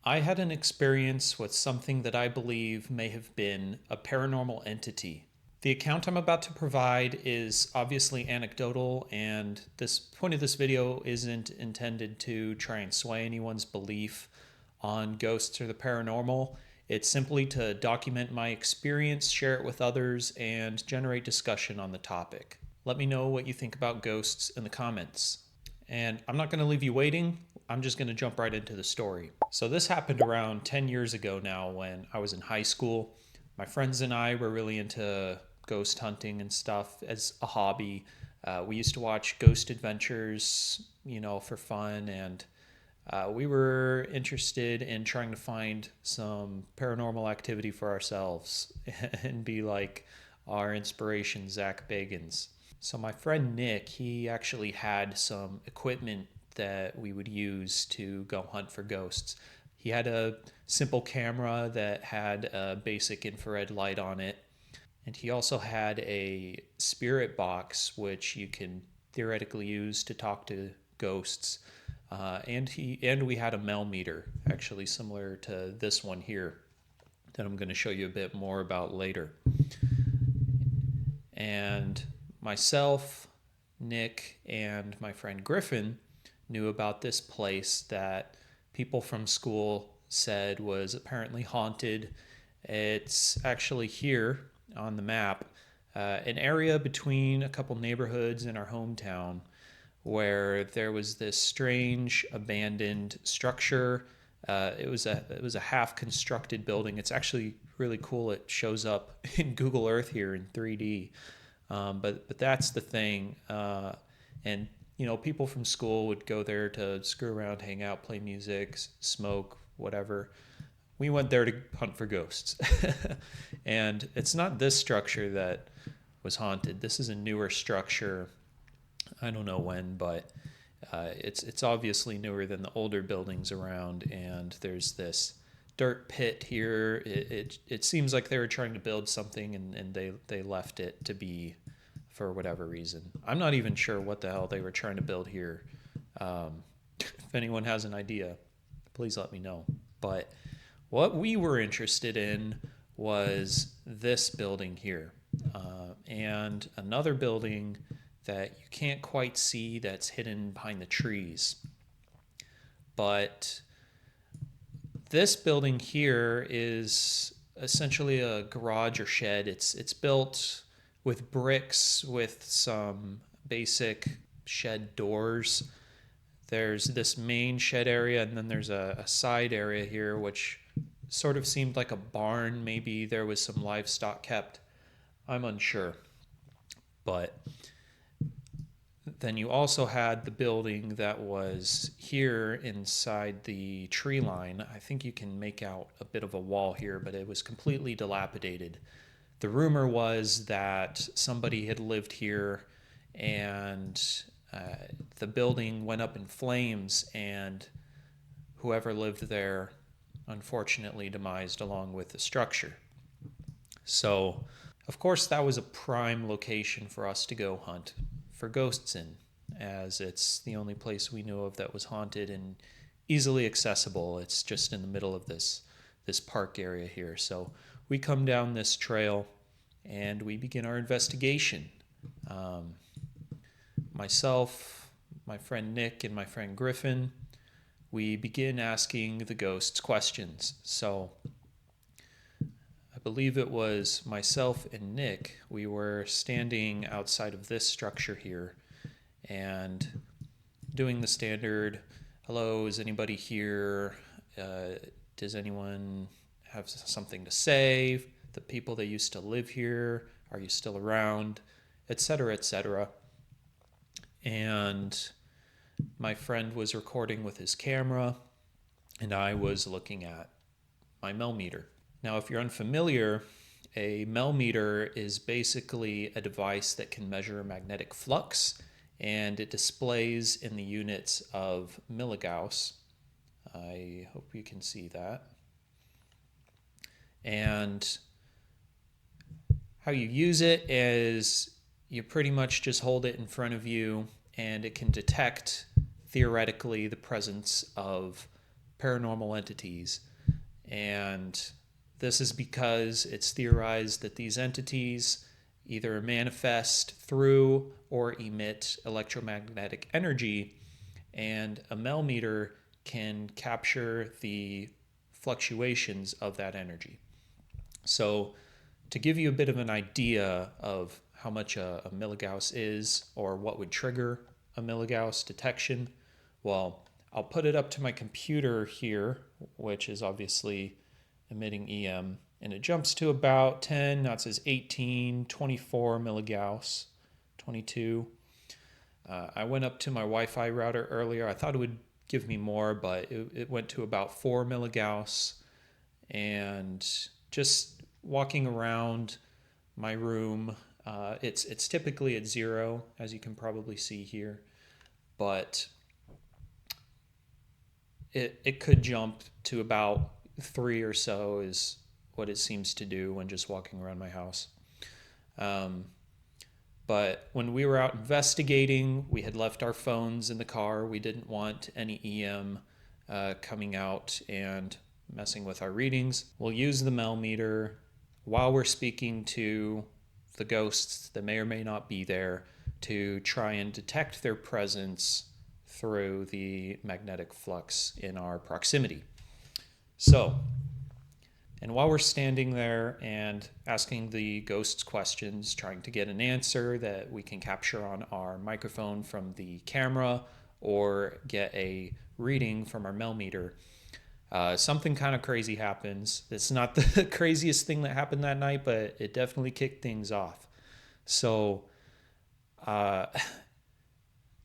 I had an experience with something that I believe may have been a paranormal entity. The account I'm about to provide is obviously anecdotal, and this point of this video isn't intended to try and sway anyone's belief on ghosts or the paranormal. It's simply to document my experience, share it with others, and generate discussion on the topic. Let me know what you think about ghosts in the comments. And I'm not going to leave you waiting. I'm just going to jump right into the story. So, this happened around 10 years ago now when I was in high school. My friends and I were really into ghost hunting and stuff as a hobby. We used to watch Ghost Adventures, for fun, and we were interested in trying to find some paranormal activity for ourselves and be like our inspiration, Zach Bagans. So my friend Nick, he actually had some equipment that we would use to go hunt for ghosts. He had a simple camera that had a basic infrared light on it, and he also had a spirit box which you can theoretically use to talk to ghosts. And we had a Mel meter, actually similar to this one here, that I'm going to show you a bit more about later. And myself, Nick, and my friend Griffin knew about this place that people from school said was apparently haunted. It's actually here on the map, an area between a couple neighborhoods in our hometown where there was this strange abandoned structure. It was a half constructed building. It's actually really cool. It shows up in Google Earth here in 3D. But that's the thing. And people from school would go there to screw around, hang out, play music, smoke, whatever. We went there to hunt for ghosts. And it's not this structure that was haunted. This is a newer structure. I don't know when, but it's obviously newer than the older buildings around. And there's this dirt pit here. It seems like they were trying to build something, and they left it to be for whatever reason. I'm not even sure what the hell they were trying to build here. If anyone has an idea, please let me know. But what we were interested in was this building here, and another building that you can't quite see that's hidden behind the trees. But this building here is essentially a garage or shed. It's built with bricks with some basic shed doors. There's this main shed area, and then there's a side area here which sort of seemed like a barn. Maybe there was some livestock kept. I'm unsure. But then you also had the building that was here inside the tree line. I think you can make out a bit of a wall here, but it was completely dilapidated. The rumor was that somebody had lived here, and the building went up in flames, and whoever lived there unfortunately demised along with the structure. So, of course, that was a prime location for us to go hunt for ghosts in, as it's the only place we knew of that was haunted and easily accessible. It's just in the middle of this park area here. So we come down this trail and we begin our investigation. Myself, my friend Nick, and my friend Griffin, we begin asking the ghosts questions. So I believe it was myself and Nick. We were standing outside of this structure here and doing the standard, hello, is anybody here? Does anyone have something to say? The people that used to live here, are you still around? Etc., etc. And my friend was recording with his camera, and I was looking at my Mel meter. Now, if you're unfamiliar, a Mel meter is basically a device that can measure magnetic flux, and it displays in the units of milligauss. I hope you can see that. And how you use it is you pretty much just hold it in front of you, and it can detect, theoretically, the presence of paranormal entities. And this is because it's theorized that these entities either manifest through or emit electromagnetic energy, and a melmeter can capture the fluctuations of that energy. So, to give you a bit of an idea of how much a milligauss is or what would trigger a milligauss detection, well, I'll put it up to my computer here, which is obviously emitting EM, and it jumps to about 10, now it says 18, 24 milligauss, 22. I went up to my Wi-Fi router earlier. I thought it would give me more, but it went to about 4 milligauss. And just walking around my room, it's typically at 0, as you can probably see here, but it could jump to about 3 or so is what it seems to do when just walking around my house. But when we were out investigating, we had left our phones in the car. We didn't want any EM coming out and messing with our readings. We'll use the melmeter while we're speaking to the ghosts that may or may not be there to try and detect their presence through the magnetic flux in our proximity. So, and while we're standing there and asking the ghosts questions, trying to get an answer that we can capture on our microphone from the camera or get a reading from our melmeter, something kind of crazy happens. It's not the craziest thing that happened that night, but it definitely kicked things off. So,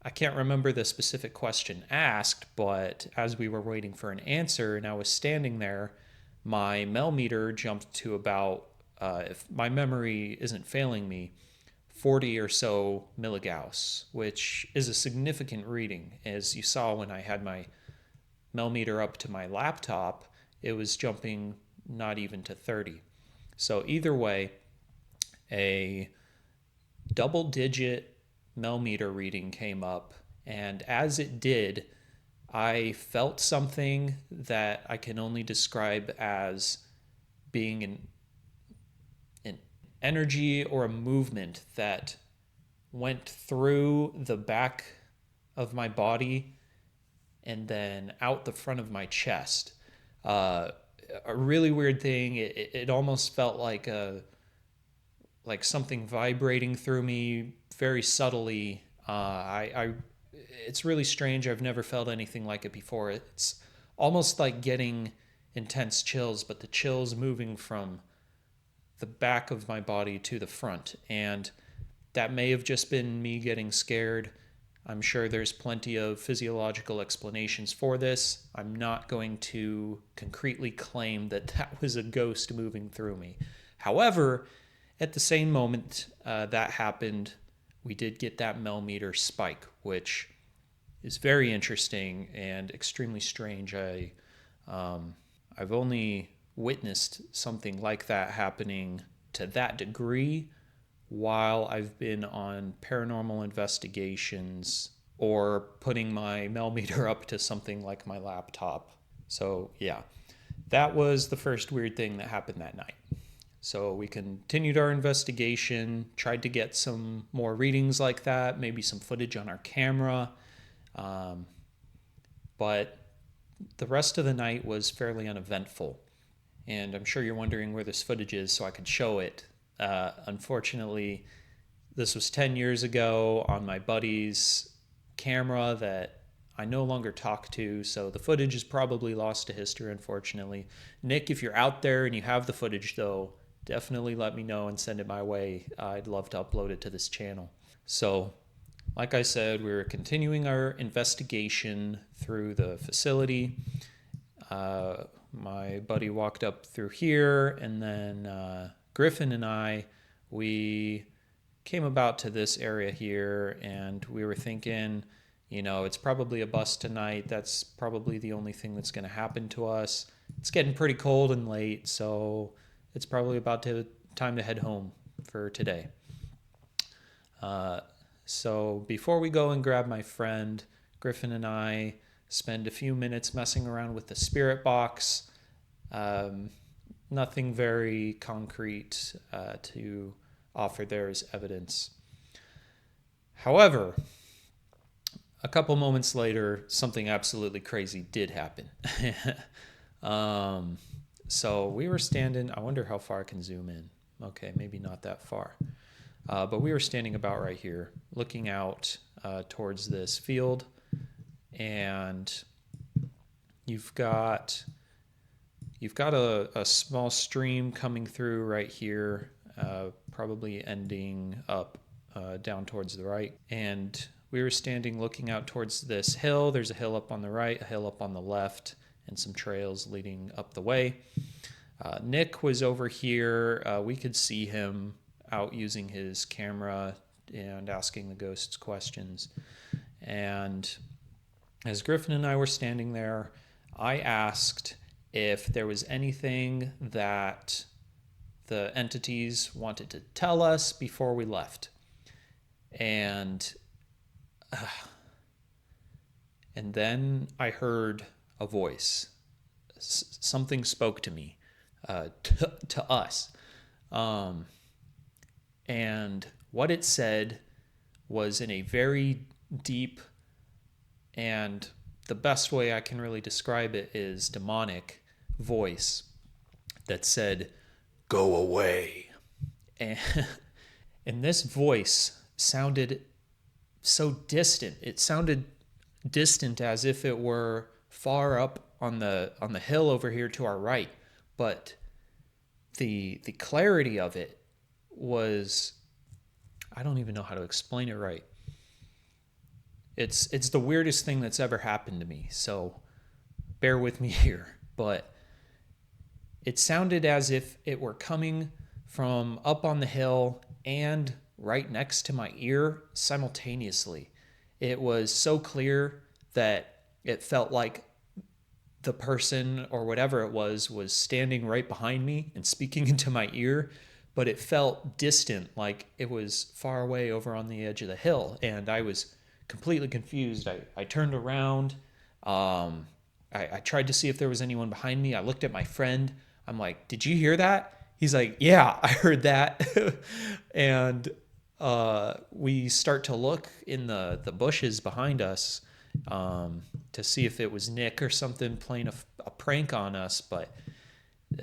I can't remember the specific question asked, but as we were waiting for an answer and I was standing there, my melmeter jumped to about, if my memory isn't failing me, 40 or so milligauss, which is a significant reading. As you saw when I had my melmeter up to my laptop, it was jumping not even to 30. So either way, a double-digit melmeter reading came up, and as it did, I felt something that I can only describe as being an energy or a movement that went through the back of my body and then out the front of my chest. A really weird thing. It almost felt like something vibrating through me very subtly. It's really strange. I've never felt anything like it before. It's almost like getting intense chills, but the chills moving from the back of my body to the front. And that may have just been me getting scared. I'm sure there's plenty of physiological explanations for this. I'm not going to concretely claim that that was a ghost moving through me. However, at the same moment that happened, we did get that melmeter spike, which is very interesting and extremely strange. I've only witnessed something like that happening to that degree while I've been on paranormal investigations or putting my melmeter up to something like my laptop. So yeah, that was the first weird thing that happened that night. So we continued our investigation, tried to get some more readings like that, maybe some footage on our camera. But the rest of the night was fairly uneventful. And I'm sure you're wondering where this footage is so I could show it. Unfortunately, this was 10 years ago on my buddy's camera that I no longer talk to, so the footage is probably lost to history, unfortunately. Nick, if you're out there and you have the footage, though, definitely let me know and send it my way. I'd love to upload it to this channel. So, like I said, we were continuing our investigation through the facility. My buddy walked up through here, and then Griffin and I, we came about to this area here, and we were thinking, it's probably a bust tonight. That's probably the only thing that's going to happen to us. It's getting pretty cold and late, so it's probably about time to head home for today. So before we go and grab my friend, Griffin and I spend a few minutes messing around with the spirit box. Um, Nothing very concrete to offer there as evidence. However, a couple moments later, something absolutely crazy did happen. So we were standing, I wonder how far I can zoom in. Okay, maybe not that far. But we were standing about right here, looking out towards this field, and you've got a small stream coming through right here, probably ending up down towards the right. And we were standing looking out towards this hill. There's a hill up on the right, a hill up on the left, and some trails leading up the way. Nick was over here. We could see him out using his camera and asking the ghosts questions. And as Griffin and I were standing there, I asked if there was anything that the entities wanted to tell us before we left. And then I heard a voice. Something spoke to me, to us. And what it said was in a very deep, and the best way I can really describe it is demonic voice that said, "Go away." And, and this voice sounded so distant. It sounded distant as if it were far up on the hill over here to our right, but the clarity of it was, I don't even know how to explain it right. It's the weirdest thing that's ever happened to me, so bear with me here. But it sounded as if it were coming from up on the hill and right next to my ear simultaneously. It was so clear that it felt like the person or whatever it was standing right behind me and speaking into my ear, but it felt distant, like it was far away over on the edge of the hill. And I was completely confused. I turned around. I tried to see if there was anyone behind me. I looked at my friend. I'm like, "Did you hear that?" He's like, "Yeah, I heard that." And we start to look in the bushes behind us to see if it was Nick or something playing a prank on us. But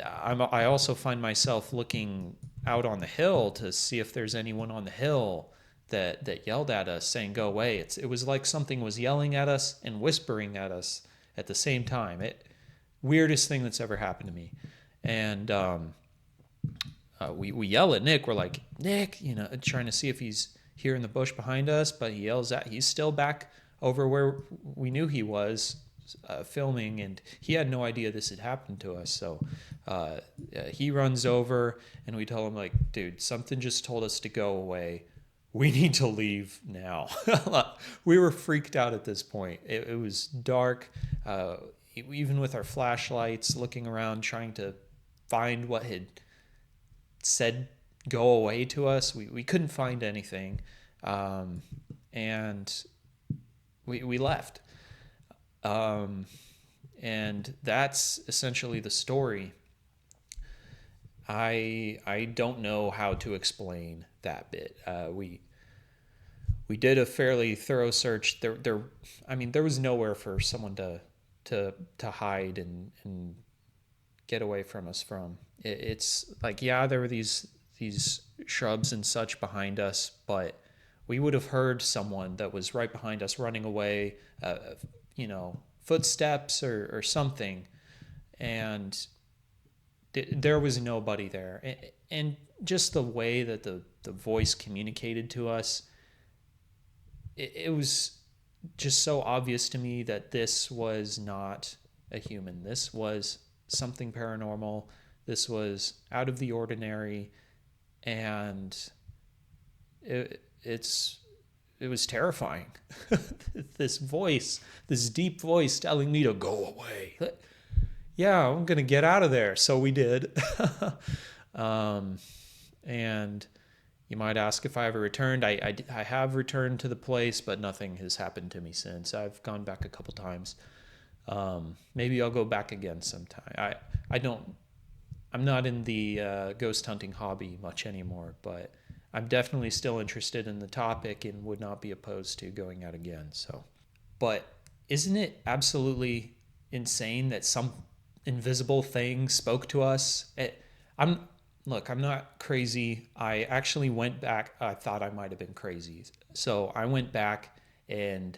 I also find myself looking out on the hill to see if there's anyone on the hill that yelled at us saying, "Go away." It was like something was yelling at us and whispering at us at the same time. Weirdest thing that's ever happened to me. And we yell at Nick. We're like, "Nick," trying to see if he's here in the bush behind us, but he's still back over where we knew he was filming, and he had no idea this had happened to us. So he runs over, and we tell him, like, "Dude, something just told us to go away. We need to leave now." We were freaked out at this point. It was dark, even with our flashlights, looking around, trying to find what had said "go away" to us. We couldn't find anything, and we left. And that's essentially the story. I don't know how to explain that bit. We did a fairly thorough search. There was nowhere for someone to hide and get away from us from. It's like, yeah, there were these shrubs and such behind us, but we would have heard someone that was right behind us running away, footsteps or something, and there was nobody there. And just the way that the voice communicated to us, it was just so obvious to me that this was not a human. This was something paranormal. This was out of the ordinary, and it was terrifying. This voice, this deep voice telling me to go away. Yeah, I'm going to get out of there. So we did. And you might ask if I ever returned. I have returned to the place, but nothing has happened to me since. I've gone back a couple times. Maybe I'll go back again sometime. I'm not in the ghost hunting hobby much anymore, but I'm definitely still interested in the topic and would not be opposed to going out again. So, but isn't it absolutely insane that some invisible thing spoke to us? I'm Look, I'm not crazy. I actually went back. I thought I might have been crazy, so I went back and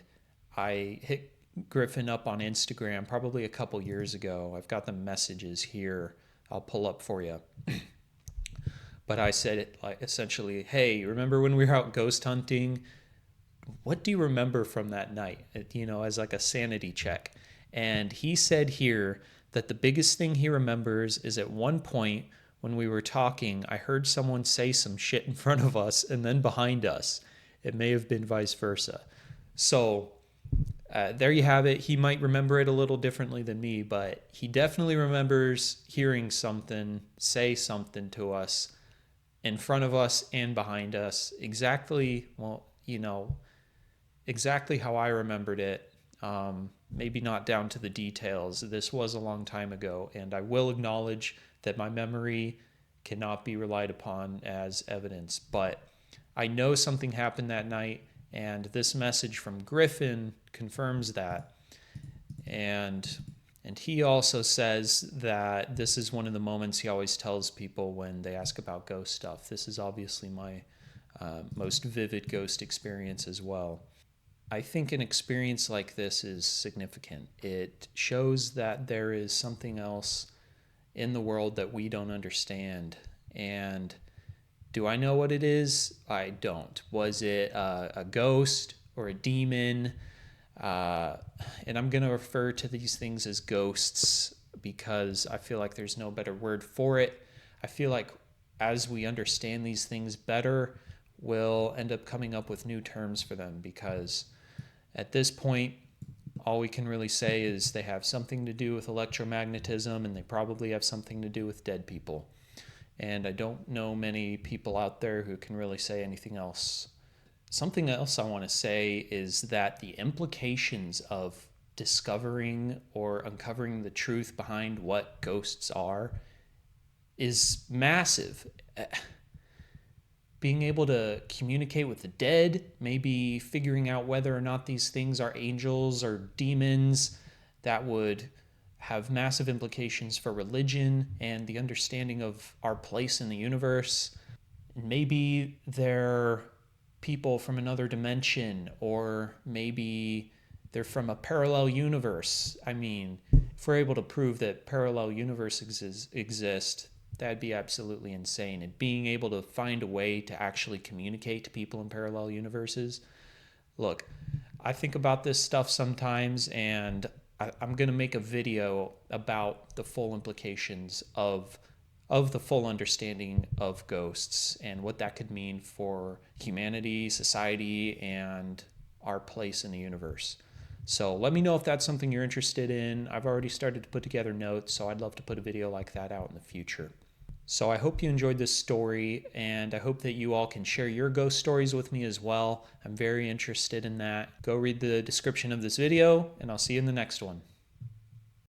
I hit Griffin up on Instagram probably a couple years ago. I've got the messages here. I'll pull up for you. But I said it like essentially, hey, remember when we were out ghost hunting? What do you remember from that night? As like a sanity check. And he said here that the biggest thing he remembers is at one point when we were talking, I heard someone say some shit in front of us and then behind us. It may have been vice versa. So there you have it. He might remember it a little differently than me, but he definitely remembers hearing something, say something to us in front of us and behind us. Exactly how I remembered it. Maybe not down to the details. This was a long time ago, and I will acknowledge that my memory cannot be relied upon as evidence. But I know something happened that night, and this message from Griffin confirms that. And he also says that this is one of the moments he always tells people when they ask about ghost stuff. This is obviously my most vivid ghost experience as well. I think an experience like this is significant. It shows that there is something else in the world that we don't understand. And do I know what it is? I don't. Was it a ghost or a demon? And I'm going to refer to these things as ghosts because I feel like there's no better word for it. I feel like as we understand these things better, we'll end up coming up with new terms for them, because at this point, all we can really say is they have something to do with electromagnetism, and they probably have something to do with dead people. And I don't know many people out there who can really say anything else. Something else I want to say is that the implications of discovering or uncovering the truth behind what ghosts are is massive. Being able to communicate with the dead, maybe figuring out whether or not these things are angels or demons, that would have massive implications for religion and the understanding of our place in the universe. Maybe they're people from another dimension, or maybe they're from a parallel universe. I mean, if we're able to prove that parallel universes exist, that'd be absolutely insane. And being able to find a way to actually communicate to people in parallel universes. Look, I think about this stuff sometimes, and I'm going to make a video about the full implications of the full understanding of ghosts and what that could mean for humanity, society, and our place in the universe. So let me know if that's something you're interested in. I've already started to put together notes, so I'd love to put a video like that out in the future. So I hope you enjoyed this story, and I hope that you all can share your ghost stories with me as well. I'm very interested in that. Go read the description of this video, and I'll see you in the next one.